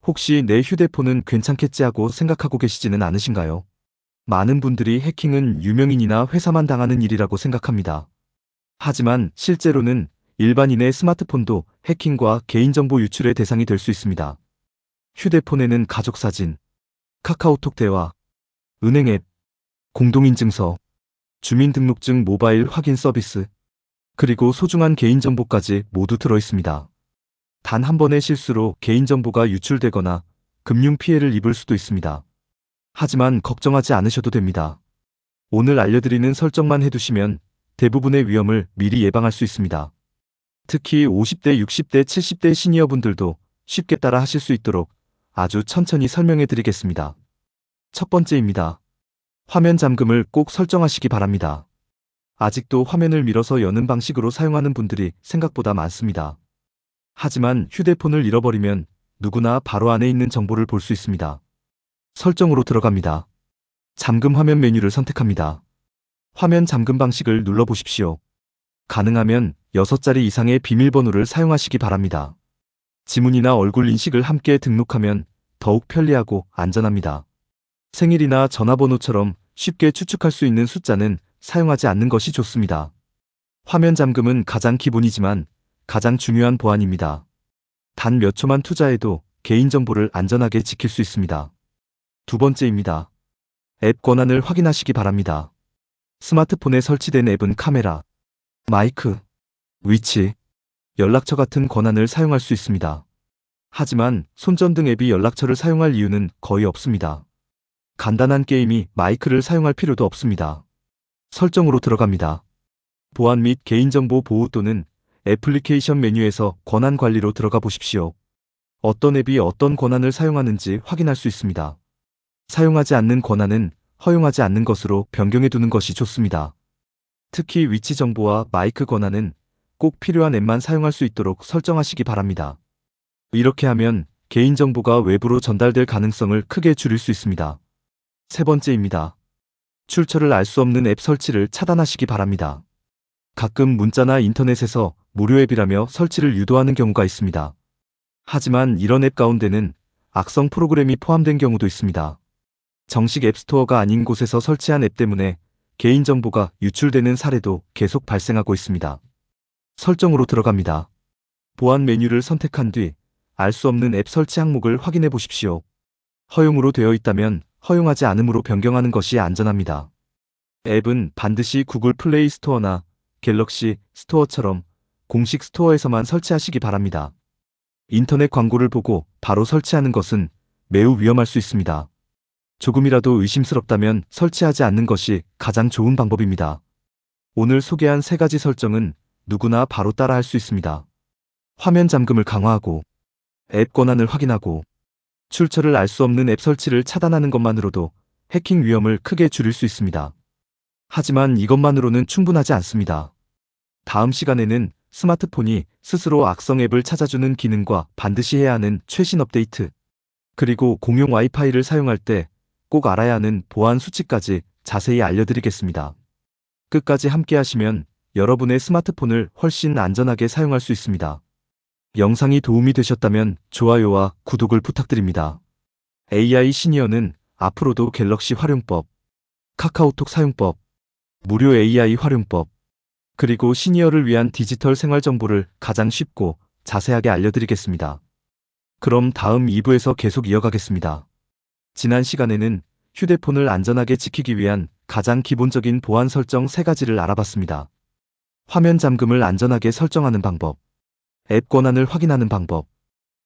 혹시 내 휴대폰은 괜찮겠지 하고 생각하고 계시지는 않으신가요? 많은 분들이 해킹은 유명인이나 회사만 당하는 일이라고 생각합니다. 하지만 실제로는 일반인의 스마트폰도 해킹과 개인정보 유출의 대상이 될 수 있습니다. 휴대폰에는 가족사진, 카카오톡 대화, 은행 앱, 공동인증서, 주민등록증 모바일 확인 서비스, 그리고 소중한 개인정보까지 모두 들어있습니다. 단 한 번의 실수로 개인정보가 유출되거나 금융 피해를 입을 수도 있습니다. 하지만 걱정하지 않으셔도 됩니다. 오늘 알려드리는 설정만 해두시면 대부분의 위험을 미리 예방할 수 있습니다. 특히 50대, 60대, 70대 시니어분들도 쉽게 따라 하실 수 있도록 아주 천천히 설명해 드리겠습니다. 첫 번째입니다. 화면 잠금을 꼭 설정하시기 바랍니다. 아직도 화면을 밀어서 여는 방식으로 사용하는 분들이 생각보다 많습니다. 하지만 휴대폰을 잃어버리면 누구나 바로 안에 있는 정보를 볼 수 있습니다. 설정으로 들어갑니다. 잠금 화면 메뉴를 선택합니다. 화면 잠금 방식을 눌러보십시오. 가능하면 6자리 이상의 비밀번호를 사용하시기 바랍니다. 지문이나 얼굴 인식을 함께 등록하면 더욱 편리하고 안전합니다. 생일이나 전화번호처럼 쉽게 추측할 수 있는 숫자는 사용하지 않는 것이 좋습니다. 화면 잠금은 가장 기본이지만 가장 중요한 보안입니다. 단 몇 초만 투자해도 개인정보를 안전하게 지킬 수 있습니다. 두 번째입니다. 앱 권한을 확인하시기 바랍니다. 스마트폰에 설치된 앱은 카메라, 마이크, 위치, 연락처 같은 권한을 사용할 수 있습니다. 하지만 손전등 앱이 연락처를 사용할 이유는 거의 없습니다. 간단한 게임이 마이크를 사용할 필요도 없습니다. 설정으로 들어갑니다. 보안 및 개인정보 보호 또는 애플리케이션 메뉴에서 권한 관리로 들어가 보십시오. 어떤 앱이 어떤 권한을 사용하는지 확인할 수 있습니다. 사용하지 않는 권한은 허용하지 않는 것으로 변경해 두는 것이 좋습니다. 특히 위치 정보와 마이크 권한은 꼭 필요한 앱만 사용할 수 있도록 설정하시기 바랍니다. 이렇게 하면 개인정보가 외부로 전달될 가능성을 크게 줄일 수 있습니다. 세 번째입니다. 출처를 알 수 없는 앱 설치를 차단하시기 바랍니다. 가끔 문자나 인터넷에서 무료 앱이라며 설치를 유도하는 경우가 있습니다. 하지만 이런 앱 가운데는 악성 프로그램이 포함된 경우도 있습니다. 정식 앱스토어가 아닌 곳에서 설치한 앱 때문에 개인정보가 유출되는 사례도 계속 발생하고 있습니다. 설정으로 들어갑니다. 보안 메뉴를 선택한 뒤 알 수 없는 앱 설치 항목을 확인해 보십시오. 허용으로 되어 있다면 허용하지 않음으로 변경하는 것이 안전합니다. 앱은 반드시 구글 플레이 스토어나 갤럭시 스토어처럼 공식 스토어에서만 설치하시기 바랍니다. 인터넷 광고를 보고 바로 설치하는 것은 매우 위험할 수 있습니다. 조금이라도 의심스럽다면 설치하지 않는 것이 가장 좋은 방법입니다. 오늘 소개한 3가지 설정은 누구나 바로 따라 할 수 있습니다. 화면 잠금을 강화하고, 앱 권한을 확인하고, 출처를 알 수 없는 앱 설치를 차단하는 것만으로도 해킹 위험을 크게 줄일 수 있습니다. 하지만 이것만으로는 충분하지 않습니다. 다음 시간에는 스마트폰이 스스로 악성 앱을 찾아주는 기능과 반드시 해야 하는 최신 업데이트, 그리고 공용 와이파이를 사용할 때 꼭 알아야 하는 보안 수칙까지 자세히 알려드리겠습니다. 끝까지 함께 하시면 여러분의 스마트폰을 훨씬 안전하게 사용할 수 있습니다. 영상이 도움이 되셨다면 좋아요와 구독을 부탁드립니다. AI 시니어는 앞으로도 갤럭시 활용법, 카카오톡 사용법, 무료 AI 활용법, 그리고 시니어를 위한 디지털 생활 정보를 가장 쉽고 자세하게 알려드리겠습니다. 그럼 다음 2부에서 계속 이어가겠습니다. 지난 시간에는 휴대폰을 안전하게 지키기 위한 가장 기본적인 보안 설정 3가지를 알아봤습니다. 화면 잠금을 안전하게 설정하는 방법, 앱 권한을 확인하는 방법,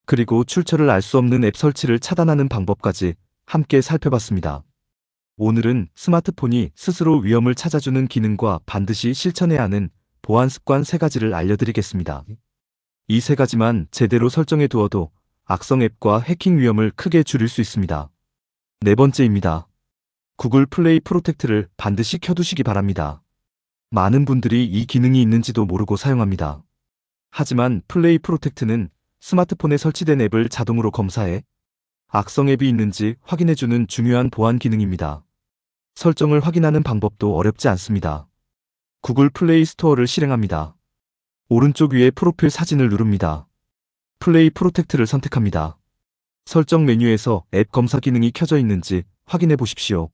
그리고 출처를 알 수 없는 앱 설치를 차단하는 방법까지 함께 살펴봤습니다. 오늘은 스마트폰이 스스로 위험을 찾아주는 기능과 반드시 실천해야 하는 보안 습관 3가지를 알려드리겠습니다. 이 3가지만 제대로 설정해 두어도 악성 앱과 해킹 위험을 크게 줄일 수 있습니다. 네 번째입니다. 구글 플레이 프로텍트를 반드시 켜두시기 바랍니다. 많은 분들이 이 기능이 있는지도 모르고 사용합니다. 하지만 플레이 프로텍트는 스마트폰에 설치된 앱을 자동으로 검사해 악성 앱이 있는지 확인해주는 중요한 보안 기능입니다. 설정을 확인하는 방법도 어렵지 않습니다. 구글 플레이 스토어를 실행합니다. 오른쪽 위에 프로필 사진을 누릅니다. 플레이 프로텍트를 선택합니다. 설정 메뉴에서 앱 검사 기능이 켜져 있는지 확인해 보십시오.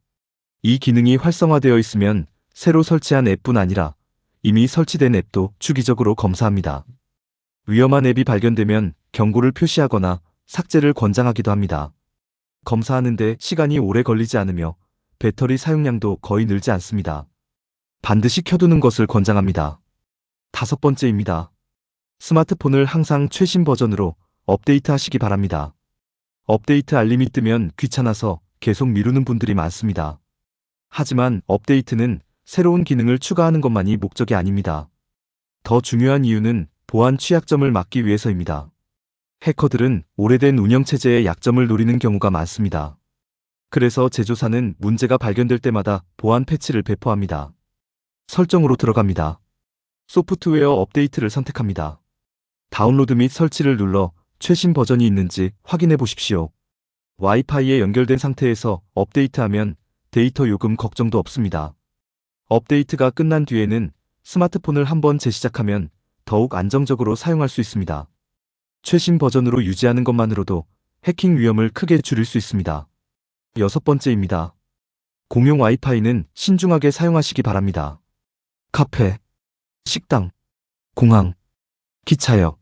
이 기능이 활성화되어 있으면 새로 설치한 앱뿐 아니라 이미 설치된 앱도 주기적으로 검사합니다. 위험한 앱이 발견되면 경고를 표시하거나 삭제를 권장하기도 합니다. 검사하는데 시간이 오래 걸리지 않으며 배터리 사용량도 거의 늘지 않습니다. 반드시 켜두는 것을 권장합니다. 5번째입니다. 스마트폰을 항상 최신 버전으로 업데이트하시기 바랍니다. 업데이트 알림이 뜨면 귀찮아서 계속 미루는 분들이 많습니다. 하지만 업데이트는 새로운 기능을 추가하는 것만이 목적이 아닙니다. 더 중요한 이유는 보안 취약점을 막기 위해서입니다. 해커들은 오래된 운영체제의 약점을 노리는 경우가 많습니다. 그래서 제조사는 문제가 발견될 때마다 보안 패치를 배포합니다. 설정으로 들어갑니다. 소프트웨어 업데이트를 선택합니다. 다운로드 및 설치를 눌러 최신 버전이 있는지 확인해 보십시오. 와이파이에 연결된 상태에서 업데이트하면 데이터 요금 걱정도 없습니다. 업데이트가 끝난 뒤에는 스마트폰을 한번 재시작하면 더욱 안정적으로 사용할 수 있습니다. 최신 버전으로 유지하는 것만으로도 해킹 위험을 크게 줄일 수 있습니다. 6번째입니다. 공용 와이파이는 신중하게 사용하시기 바랍니다. 카페, 식당, 공항, 기차역,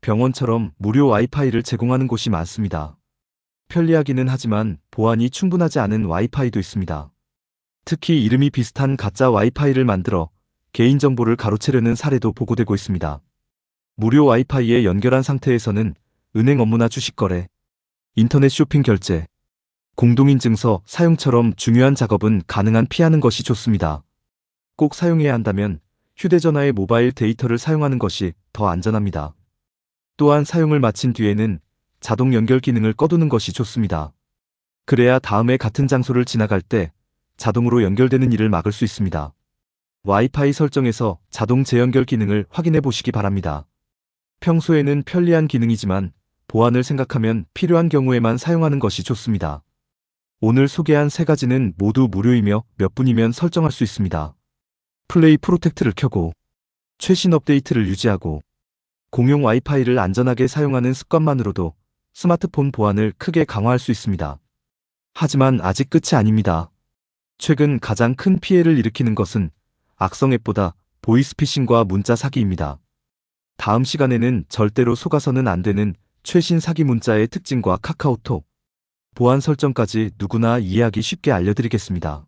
병원처럼 무료 와이파이를 제공하는 곳이 많습니다. 편리하기는 하지만 보안이 충분하지 않은 와이파이도 있습니다. 특히 이름이 비슷한 가짜 와이파이를 만들어 개인정보를 가로채려는 사례도 보고되고 있습니다. 무료 와이파이에 연결한 상태에서는 은행 업무나 주식 거래, 인터넷 쇼핑 결제, 공동인증서 사용처럼 중요한 작업은 가능한 피하는 것이 좋습니다. 꼭 사용해야 한다면 휴대전화의 모바일 데이터를 사용하는 것이 더 안전합니다. 또한 사용을 마친 뒤에는 자동 연결 기능을 꺼두는 것이 좋습니다. 그래야 다음에 같은 장소를 지나갈 때 자동으로 연결되는 일을 막을 수 있습니다. 와이파이 설정에서 자동 재연결 기능을 확인해 보시기 바랍니다. 평소에는 편리한 기능이지만 보안을 생각하면 필요한 경우에만 사용하는 것이 좋습니다. 오늘 소개한 3가지는 모두 무료이며 몇 분이면 설정할 수 있습니다. 플레이 프로텍트를 켜고 최신 업데이트를 유지하고 공용 와이파이를 안전하게 사용하는 습관만으로도 스마트폰 보안을 크게 강화할 수 있습니다. 하지만 아직 끝이 아닙니다. 최근 가장 큰 피해를 일으키는 것은 악성 앱보다 보이스피싱과 문자 사기입니다. 다음 시간에는 절대로 속아서는 안 되는 최신 사기 문자의 특징과 카카오톡, 보안 설정까지 누구나 이해하기 쉽게 알려드리겠습니다.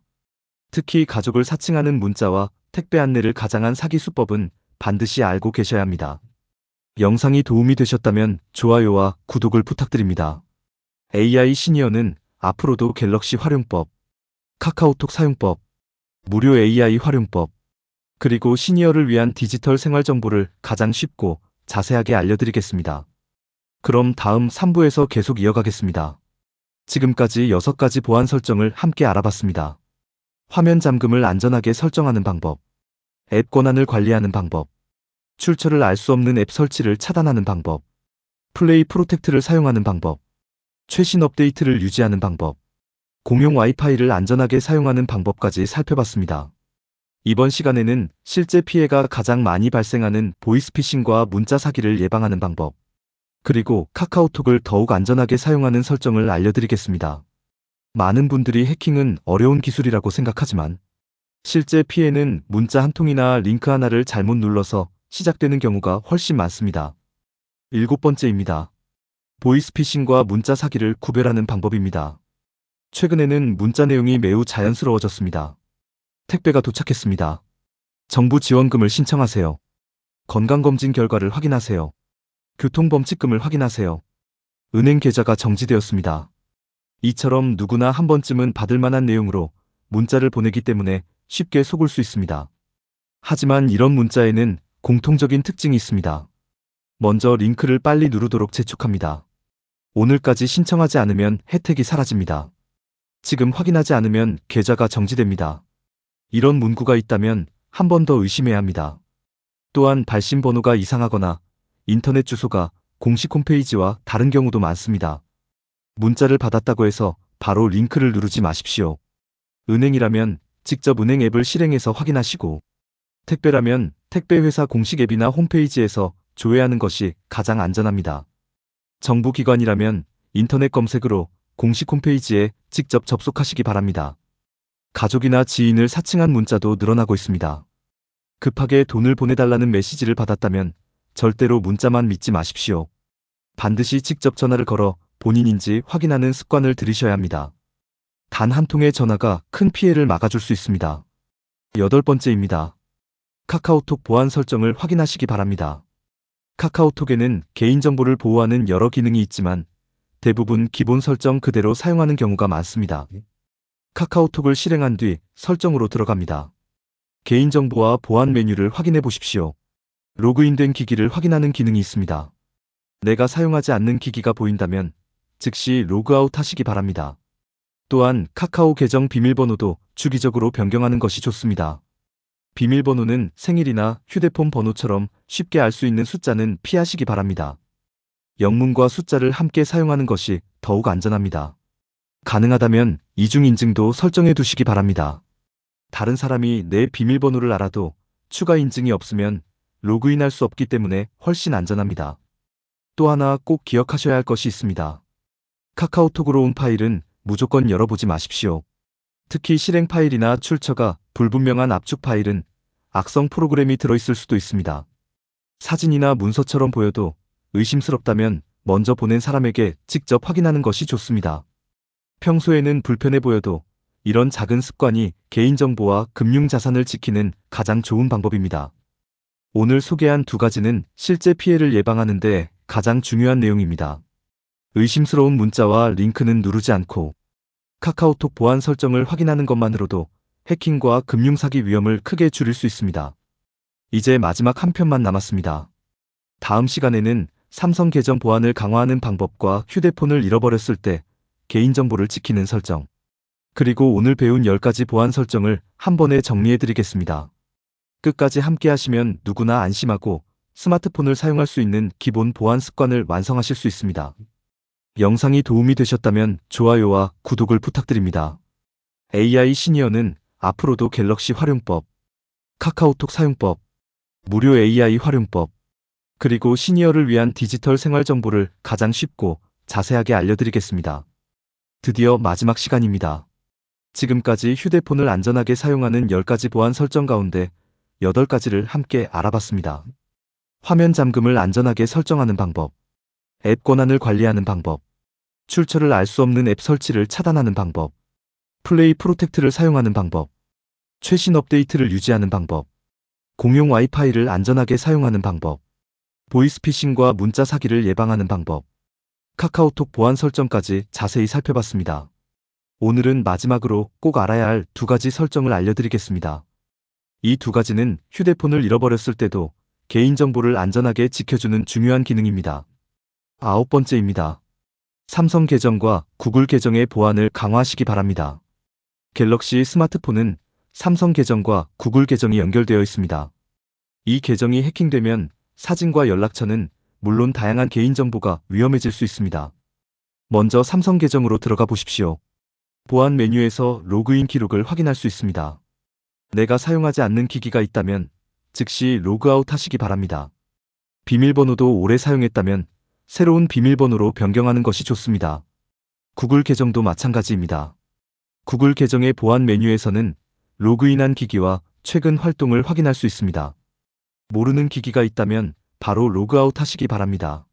특히 가족을 사칭하는 문자와 택배 안내를 가장한 사기 수법은 반드시 알고 계셔야 합니다. 영상이 도움이 되셨다면 좋아요와 구독을 부탁드립니다. AI 시니어는 앞으로도 갤럭시 활용법, 카카오톡 사용법, 무료 AI 활용법, 그리고 시니어를 위한 디지털 생활 정보를 가장 쉽고 자세하게 알려드리겠습니다. 그럼 다음 3부에서 계속 이어가겠습니다. 지금까지 6가지 보안 설정을 함께 알아봤습니다. 화면 잠금을 안전하게 설정하는 방법, 앱 권한을 관리하는 방법, 출처를 알 수 없는 앱 설치를 차단하는 방법, 플레이 프로텍트를 사용하는 방법, 최신 업데이트를 유지하는 방법, 공용 와이파이를 안전하게 사용하는 방법까지 살펴봤습니다. 이번 시간에는 실제 피해가 가장 많이 발생하는 보이스피싱과 문자 사기를 예방하는 방법, 그리고 카카오톡을 더욱 안전하게 사용하는 설정을 알려드리겠습니다. 많은 분들이 해킹은 어려운 기술이라고 생각하지만 실제 피해는 문자 한 통이나 링크 하나를 잘못 눌러서 시작되는 경우가 훨씬 많습니다. 7번째입니다. 보이스피싱과 문자 사기를 구별하는 방법입니다. 최근에는 문자 내용이 매우 자연스러워졌습니다. 택배가 도착했습니다. 정부 지원금을 신청하세요. 건강검진 결과를 확인하세요. 교통범칙금을 확인하세요. 은행 계좌가 정지되었습니다. 이처럼 누구나 한 번쯤은 받을 만한 내용으로 문자를 보내기 때문에 쉽게 속을 수 있습니다. 하지만 이런 문자에는 공통적인 특징이 있습니다. 먼저 링크를 빨리 누르도록 재촉합니다. 오늘까지 신청하지 않으면 혜택이 사라집니다. 지금 확인하지 않으면 계좌가 정지됩니다. 이런 문구가 있다면 한 번 더 의심해야 합니다. 또한 발신 번호가 이상하거나 인터넷 주소가 공식 홈페이지와 다른 경우도 많습니다. 문자를 받았다고 해서 바로 링크를 누르지 마십시오. 은행이라면 직접 은행 앱을 실행해서 확인하시고, 택배라면 택배 회사 공식 앱이나 홈페이지에서 조회하는 것이 가장 안전합니다. 정부기관이라면 인터넷 검색으로 공식 홈페이지에 직접 접속하시기 바랍니다. 가족이나 지인을 사칭한 문자도 늘어나고 있습니다. 급하게 돈을 보내달라는 메시지를 받았다면 절대로 문자만 믿지 마십시오. 반드시 직접 전화를 걸어 본인인지 확인하는 습관을 들이셔야 합니다. 단 한 통의 전화가 큰 피해를 막아줄 수 있습니다. 8번째입니다. 카카오톡 보안 설정을 확인하시기 바랍니다. 카카오톡에는 개인정보를 보호하는 여러 기능이 있지만 대부분 기본 설정 그대로 사용하는 경우가 많습니다. 카카오톡을 실행한 뒤 설정으로 들어갑니다. 개인정보와 보안 메뉴를 확인해 보십시오. 로그인된 기기를 확인하는 기능이 있습니다. 내가 사용하지 않는 기기가 보인다면 즉시 로그아웃 하시기 바랍니다. 또한 카카오 계정 비밀번호도 주기적으로 변경하는 것이 좋습니다. 비밀번호는 생일이나 휴대폰 번호처럼 쉽게 알 수 있는 숫자는 피하시기 바랍니다. 영문과 숫자를 함께 사용하는 것이 더욱 안전합니다. 가능하다면 이중인증도 설정해 두시기 바랍니다. 다른 사람이 내 비밀번호를 알아도 추가 인증이 없으면 로그인할 수 없기 때문에 훨씬 안전합니다. 또 하나 꼭 기억하셔야 할 것이 있습니다. 카카오톡으로 온 파일은 무조건 열어보지 마십시오. 특히 실행 파일이나 출처가 불분명한 압축 파일은 악성 프로그램이 들어있을 수도 있습니다. 사진이나 문서처럼 보여도 의심스럽다면 먼저 보낸 사람에게 직접 확인하는 것이 좋습니다. 평소에는 불편해 보여도 이런 작은 습관이 개인정보와 금융자산을 지키는 가장 좋은 방법입니다. 오늘 소개한 두 가지는 실제 피해를 예방하는 데 가장 중요한 내용입니다. 의심스러운 문자와 링크는 누르지 않고 카카오톡 보안 설정을 확인하는 것만으로도 해킹과 금융사기 위험을 크게 줄일 수 있습니다. 이제 마지막 한 편만 남았습니다. 다음 시간에는 삼성 계정 보안을 강화하는 방법과 휴대폰을 잃어버렸을 때 개인정보를 지키는 설정, 그리고 오늘 배운 10가지 보안 설정을 한 번에 정리해드리겠습니다. 끝까지 함께 하시면 누구나 안심하고 스마트폰을 사용할 수 있는 기본 보안 습관을 완성하실 수 있습니다. 영상이 도움이 되셨다면 좋아요와 구독을 부탁드립니다. AI 시니어는 앞으로도 갤럭시 활용법, 카카오톡 사용법, 무료 AI 활용법, 그리고 시니어를 위한 디지털 생활 정보를 가장 쉽고 자세하게 알려드리겠습니다. 드디어 마지막 시간입니다. 지금까지 휴대폰을 안전하게 사용하는 10가지 보안 설정 가운데 8가지를 함께 알아봤습니다. 화면 잠금을 안전하게 설정하는 방법, 앱 권한을 관리하는 방법, 출처를 알 수 없는 앱 설치를 차단하는 방법, 플레이 프로텍트를 사용하는 방법, 최신 업데이트를 유지하는 방법, 공용 와이파이를 안전하게 사용하는 방법, 보이스피싱과 문자 사기를 예방하는 방법, 카카오톡 보안 설정까지 자세히 살펴봤습니다. 오늘은 마지막으로 꼭 알아야 할 2가지 설정을 알려드리겠습니다. 이 2가지는 휴대폰을 잃어버렸을 때도 개인정보를 안전하게 지켜주는 중요한 기능입니다. 9번째입니다. 삼성 계정과 구글 계정의 보안을 강화하시기 바랍니다. 갤럭시 스마트폰은 삼성 계정과 구글 계정이 연결되어 있습니다. 이 계정이 해킹되면 사진과 연락처는 물론 다양한 개인정보가 위험해질 수 있습니다. 먼저 삼성 계정으로 들어가 보십시오. 보안 메뉴에서 로그인 기록을 확인할 수 있습니다. 내가 사용하지 않는 기기가 있다면 즉시 로그아웃 하시기 바랍니다. 비밀번호도 오래 사용했다면 새로운 비밀번호로 변경하는 것이 좋습니다. 구글 계정도 마찬가지입니다. 구글 계정의 보안 메뉴에서는 로그인한 기기와 최근 활동을 확인할 수 있습니다. 모르는 기기가 있다면 바로 로그아웃 하시기 바랍니다.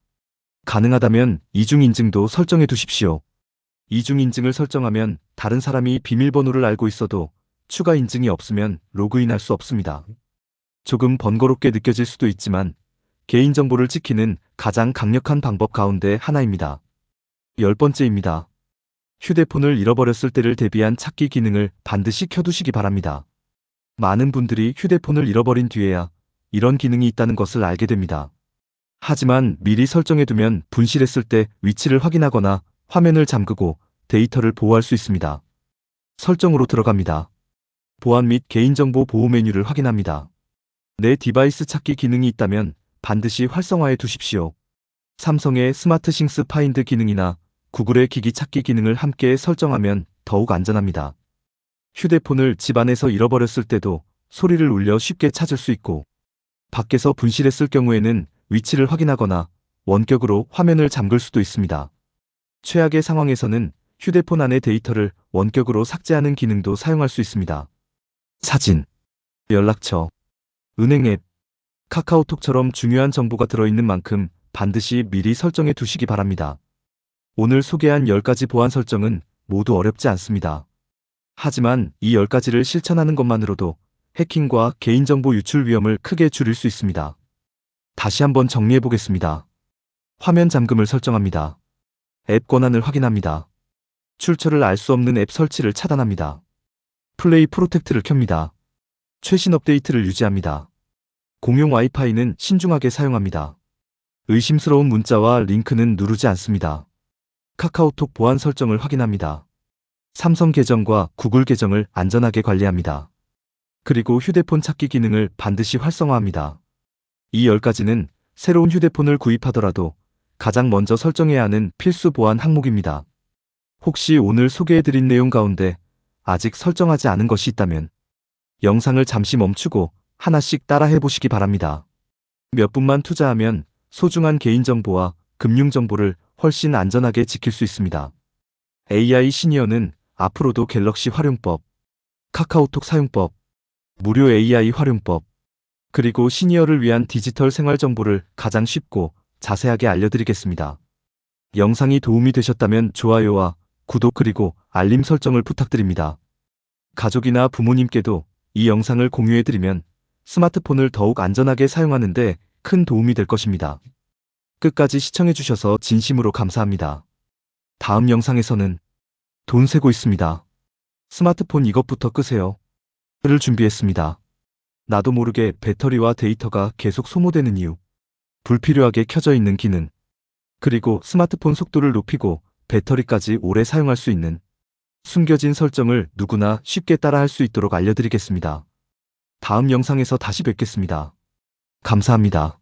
가능하다면 이중인증도 설정해 두십시오. 이중인증을 설정하면 다른 사람이 비밀번호를 알고 있어도 추가 인증이 없으면 로그인할 수 없습니다. 조금 번거롭게 느껴질 수도 있지만 개인정보를 지키는 가장 강력한 방법 가운데 하나입니다. 10번째입니다. 휴대폰을 잃어버렸을 때를 대비한 찾기 기능을 반드시 켜두시기 바랍니다. 많은 분들이 휴대폰을 잃어버린 뒤에야 이런 기능이 있다는 것을 알게 됩니다. 하지만 미리 설정해두면 분실했을 때 위치를 확인하거나 화면을 잠그고 데이터를 보호할 수 있습니다. 설정으로 들어갑니다. 보안 및 개인정보 보호 메뉴를 확인합니다. 내 디바이스 찾기 기능이 있다면 반드시 활성화해 두십시오. 삼성의 스마트 싱스 파인드 기능이나 구글의 기기 찾기 기능을 함께 설정하면 더욱 안전합니다. 휴대폰을 집 안에서 잃어버렸을 때도 소리를 울려 쉽게 찾을 수 있고 밖에서 분실했을 경우에는 위치를 확인하거나 원격으로 화면을 잠글 수도 있습니다. 최악의 상황에서는 휴대폰 안의 데이터를 원격으로 삭제하는 기능도 사용할 수 있습니다. 사진, 연락처, 은행 앱, 카카오톡처럼 중요한 정보가 들어있는 만큼 반드시 미리 설정해 두시기 바랍니다. 오늘 소개한 10가지 보안 설정은 모두 어렵지 않습니다. 하지만 이 10가지를 실천하는 것만으로도 해킹과 개인정보 유출 위험을 크게 줄일 수 있습니다. 다시 한번 정리해 보겠습니다. 화면 잠금을 설정합니다. 앱 권한을 확인합니다. 출처를 알 수 없는 앱 설치를 차단합니다. 플레이 프로텍트를 켭니다. 최신 업데이트를 유지합니다. 공용 와이파이는 신중하게 사용합니다. 의심스러운 문자와 링크는 누르지 않습니다. 카카오톡 보안 설정을 확인합니다. 삼성 계정과 구글 계정을 안전하게 관리합니다. 그리고 휴대폰 찾기 기능을 반드시 활성화합니다. 이 10가지는 새로운 휴대폰을 구입하더라도 가장 먼저 설정해야 하는 필수 보안 항목입니다. 혹시 오늘 소개해드린 내용 가운데 아직 설정하지 않은 것이 있다면 영상을 잠시 멈추고 하나씩 따라해 보시기 바랍니다. 몇 분만 투자하면 소중한 개인정보와 금융정보를 훨씬 안전하게 지킬 수 있습니다. AI 시니어는 앞으로도 갤럭시 활용법, 카카오톡 사용법, 무료 AI 활용법, 그리고 시니어를 위한 디지털 생활 정보를 가장 쉽고 자세하게 알려드리겠습니다. 영상이 도움이 되셨다면 좋아요와 구독 그리고 알림 설정을 부탁드립니다. 가족이나 부모님께도 이 영상을 공유해드리면 스마트폰을 더욱 안전하게 사용하는 데 큰 도움이 될 것입니다. 끝까지 시청해주셔서 진심으로 감사합니다. 다음 영상에서는 돈 세고 있습니다. 스마트폰 이것부터 끄세요. 를 준비했습니다. 나도 모르게 배터리와 데이터가 계속 소모되는 이유, 불필요하게 켜져 있는 기능, 그리고 스마트폰 속도를 높이고 배터리까지 오래 사용할 수 있는 숨겨진 설정을 누구나 쉽게 따라할 수 있도록 알려드리겠습니다. 다음 영상에서 다시 뵙겠습니다. 감사합니다.